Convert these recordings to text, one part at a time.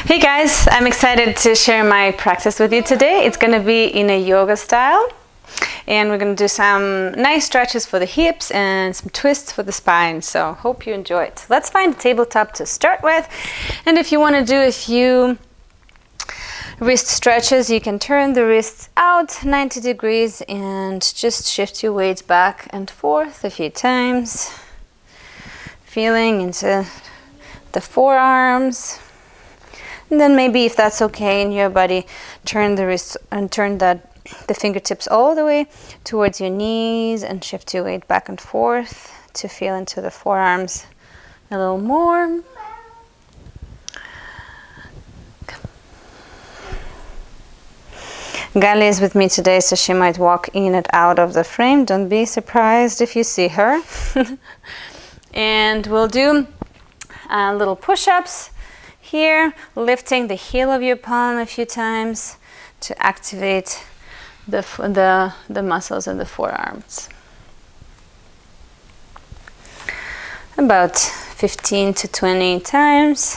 Hey guys, I'm excited to share my practice with you today. It's going to be in a yoga style, and we're going to do some nice stretches for the hips and some twists for the spine. So hope you enjoy it. Let's find a tabletop to start with, and if you want to do a few wrist stretches, you can turn the wrists out 90 degrees and just shift your weight back and forth a few times, feeling into the forearms. And then maybe, if that's okay in your body, turn the wrists and turn the fingertips all the way towards your knees and shift your weight back and forth to feel into the forearms a little more. Gali is with me today, so she might walk in and out of the frame. Don't be surprised if you see her. And we'll do little push-ups here, lifting the heel of your palm a few times to activate the muscles in the forearms. About 15 to 20 times.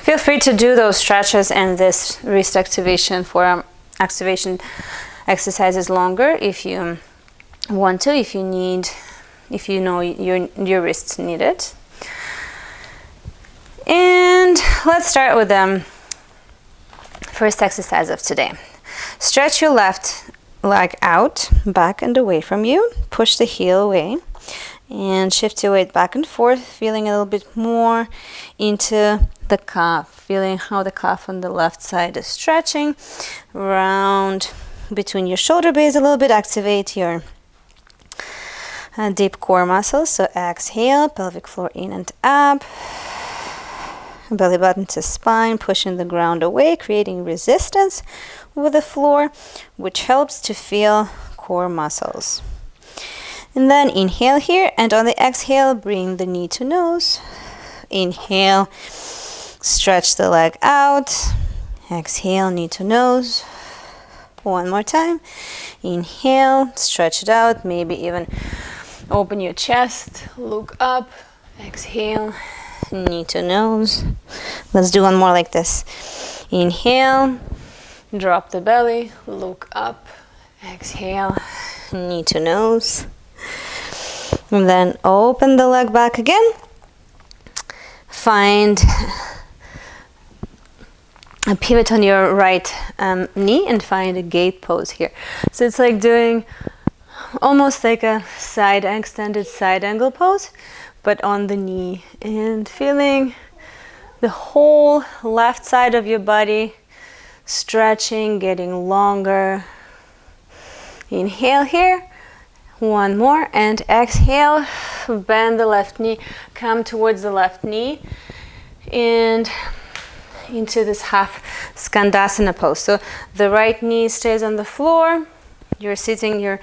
Feel free to do those stretches and this wrist activation, forearm activation exercises longer if you want to, if you know your wrists need it. And let's start with the first exercise of today. Stretch your left leg out, back and away from you. Push the heel away and shift your weight back and forth, feeling a little bit more into the calf, feeling how the calf on the left side is stretching around between your shoulder blades a little bit. Activate your deep core muscles. So exhale, pelvic floor in and up, belly button to spine, pushing the ground away, creating resistance with the floor, which helps to feel core muscles. And then inhale here, and on the exhale, bring the knee to nose. Inhale, stretch the leg out. Exhale, knee to nose. One more time. Inhale, stretch it out, maybe even open your chest, look up. Exhale, knee to nose. Let's do one more like this. Inhale, drop the belly, look up. Exhale, knee to nose. And then open the leg back again. Find a pivot on your right knee and find a gate pose here. So it's like doing almost like a extended side angle pose, but on the knee, and feeling the whole left side of your body stretching, getting longer. Inhale here. One more, and exhale, bend the left knee, come towards the left knee and into this half skandasana pose. So the right knee stays on the floor, you're sitting, your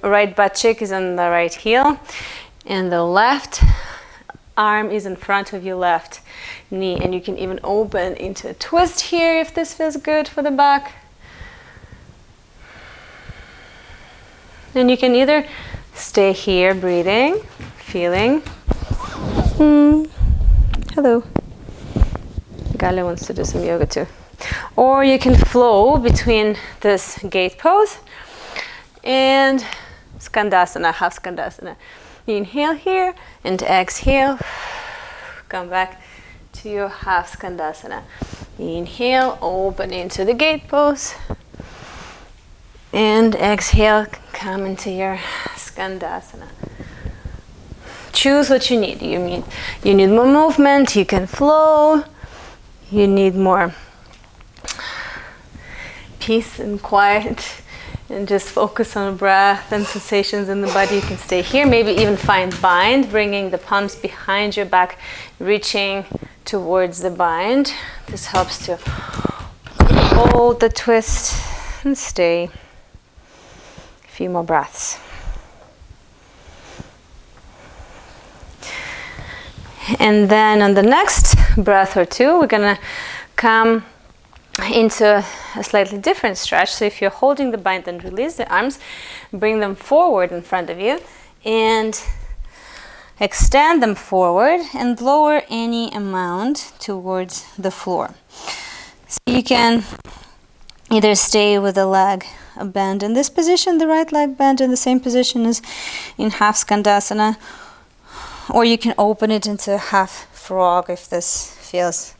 right butt cheek is on the right heel, and the left arm is in front of your left knee, and you can even open into a twist here if this feels good for the back. And you can either stay here breathing, feeling. Hello. Gale wants to do some yoga too. Or you can flow between this gate pose and skandasana, half skandasana. Inhale here and exhale. Come back to your half skandasana. Inhale, open into the gate pose. And exhale, come into your skandasana. Choose what you need. You need more movement, you can flow. You need more peace and quiet and just focus on breath and sensations in the body. You can stay here, maybe even find bind, bringing the palms behind your back, reaching towards the bind. This helps to hold the twist and stay. Few more breaths. And then on the next breath or two, we're gonna come into a slightly different stretch. So if you're holding the bind, then release the arms, bring them forward in front of you, and extend them forward and lower any amount towards the floor. So you can either stay with the leg bent in this position, the right leg bent in the same position as in half skandasana, or you can open it into a half frog if this feels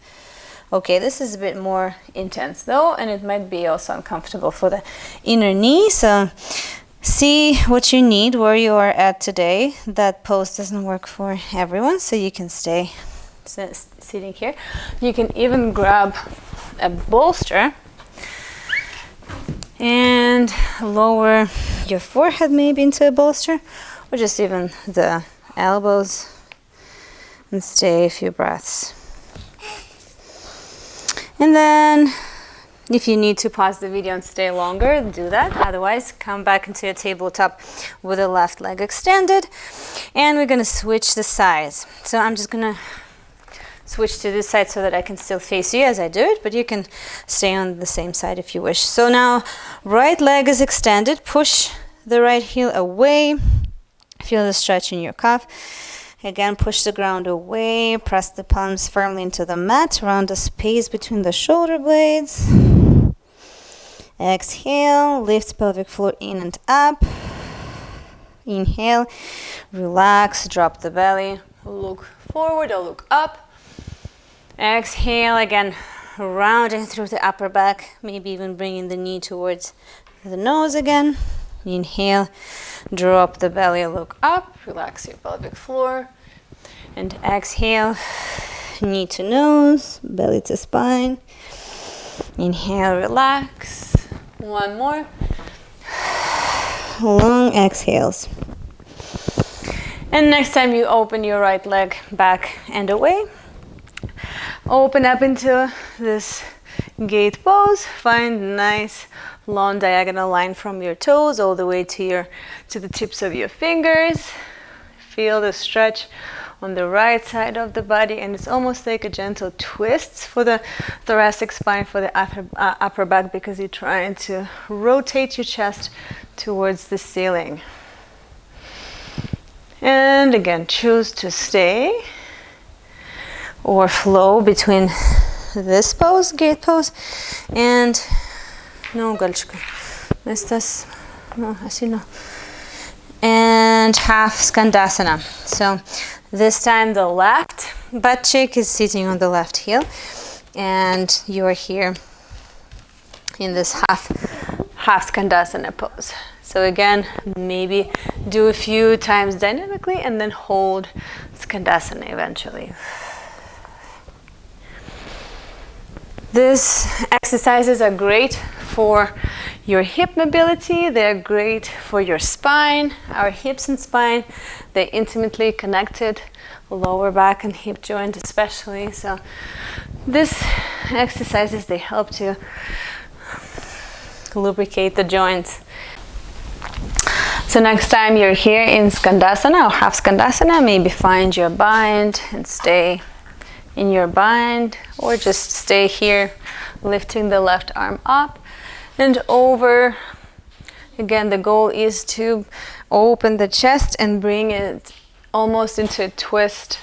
okay. This is a bit more intense though, and it might be also uncomfortable for the inner knee. So see what you need, where you are at today. That pose doesn't work for everyone, so you can stay sitting here. You can even grab a bolster and lower your forehead maybe into a bolster, or just even the elbows, and stay a few breaths. And then if you need to pause the video and stay longer, do that. Otherwise, come back into your tabletop with the left leg extended. And we're going to switch the sides. So I'm just going to switch to this side so that I can still face you as I do it, but you can stay on the same side if you wish. So now right leg is extended. Push the right heel away. Feel the stretch in your calf. Again, push the ground away, press the palms firmly into the mat, round the space between the shoulder blades. Exhale, lift pelvic floor in and up. Inhale, relax, drop the belly, look forward or look up. Exhale, again, rounding through the upper back, maybe even bringing the knee towards the nose again. Inhale, drop the belly, look up, relax your pelvic floor. And exhale, knee to nose, belly to spine. Inhale, relax. One more. Long exhales. And next time you open your right leg back and away, open up into this gate pose. Find a nice long diagonal line from your toes all the way to the tips of your fingers. Feel the stretch on the right side of the body, and it's almost like a gentle twist for the thoracic spine, for the upper back, because you're trying to rotate your chest towards the ceiling. And again, choose to stay or flow between this pose, gate pose, and no, Galchka. Estas, no, así no. And half skandasana. So this time the left butt cheek is sitting on the left heel, and you're here in this half skandasana pose. So again, maybe do a few times dynamically and then hold skandasana eventually. These exercises are great for your hip mobility. They're great for your spine. Our hips and spine, they're intimately connected, lower back and hip joint especially. So these exercises, they help to lubricate the joints. So next time you're here in skandasana or half skandasana, maybe find your bind and stay in your bind, or just stay here, lifting the left arm up and over. Again, the goal is to open the chest and bring it almost into a twist,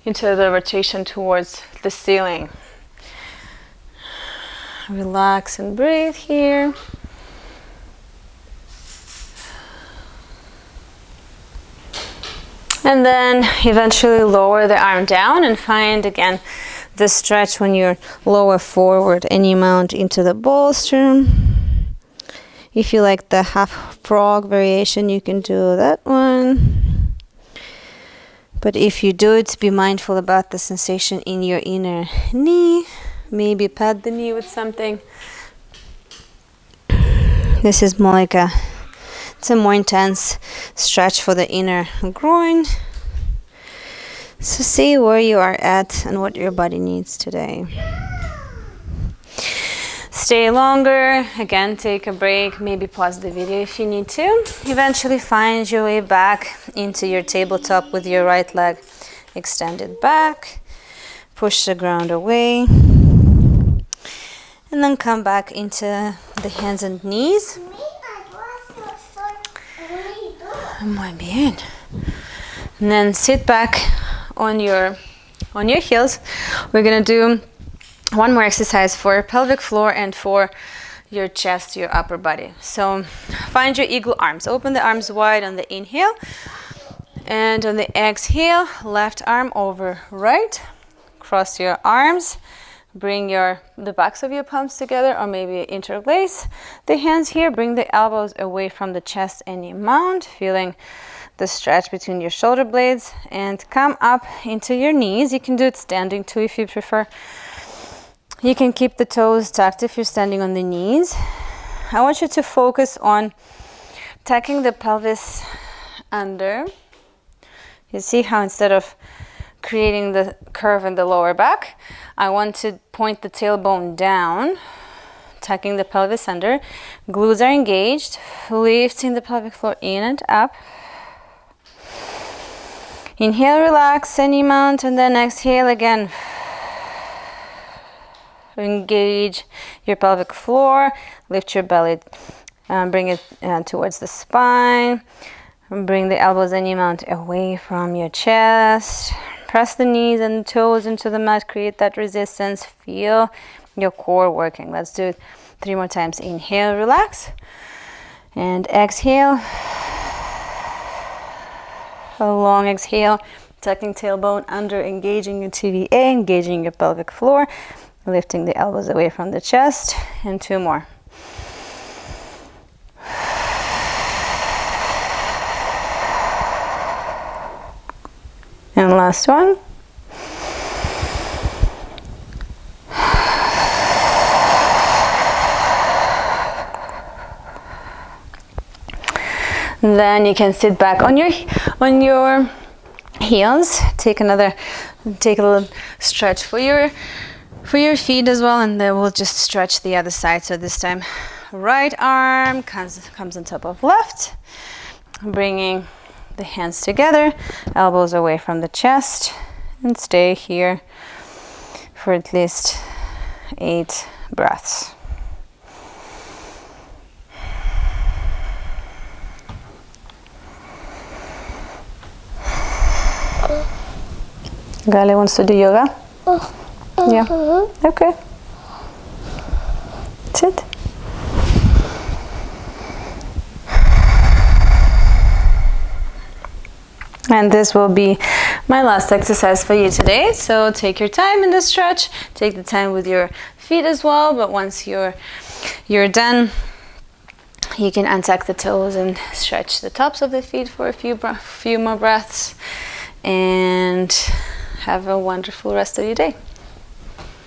into the rotation towards the ceiling. Relax and breathe here. And then eventually lower the arm down and find again the stretch when you lower forward any amount into the bolster. If you like the half frog variation, you can do that one. But if you do it, be mindful about the sensation in your inner knee. Maybe pat the knee with something. This is more like it's a more intense stretch for the inner groin. So see where you are at and what your body needs today. Stay longer. Again, take a break. Maybe pause the video if you need to. Eventually find your way back into your tabletop with your right leg extended back. Push the ground away. And then come back into the hands and knees. Muy bien. And then sit back on your heels. We're gonna do one more exercise for pelvic floor and for your chest, your upper body. So find your eagle arms. Open the arms wide on the inhale. And on the exhale, left arm over right. Cross your arms. Bring the backs of your palms together, or maybe interlace the hands here. Bring the elbows away from the chest and you mount, feeling the stretch between your shoulder blades, and come up into your knees. You can do it standing too if you prefer. You can keep the toes tucked if you're standing on the knees. I want you to focus on tucking the pelvis under. You see how instead of creating the curve in the lower back, I want to point the tailbone down, tucking the pelvis under. Glutes are engaged, lifting the pelvic floor in and up. Inhale, relax, and you mount, and then exhale again. Engage your pelvic floor, lift your belly, bring it towards the spine. Bring the elbows and your mount away from your chest. Press the knees and toes into the mat, create that resistance. Feel your core working. Let's do it 3 more times. Inhale, relax, and exhale. A long exhale, tucking tailbone under, engaging your TVA, engaging your pelvic floor, lifting the elbows away from the chest, and 2 more. And last one. Then you can sit back on your heels. Take a little stretch for your feet as well, and then we'll just stretch the other side. So this time, right arm comes on top of left, bringing the hands together, elbows away from the chest, and stay here for at least 8 breaths. Gali wants to do yoga? Yeah. Okay. Sit. And this will be my last exercise for you today. So take your time in the stretch. Take the time with your feet as well. But once you're done, you can untuck the toes and stretch the tops of the feet for a few more breaths. And have a wonderful rest of your day.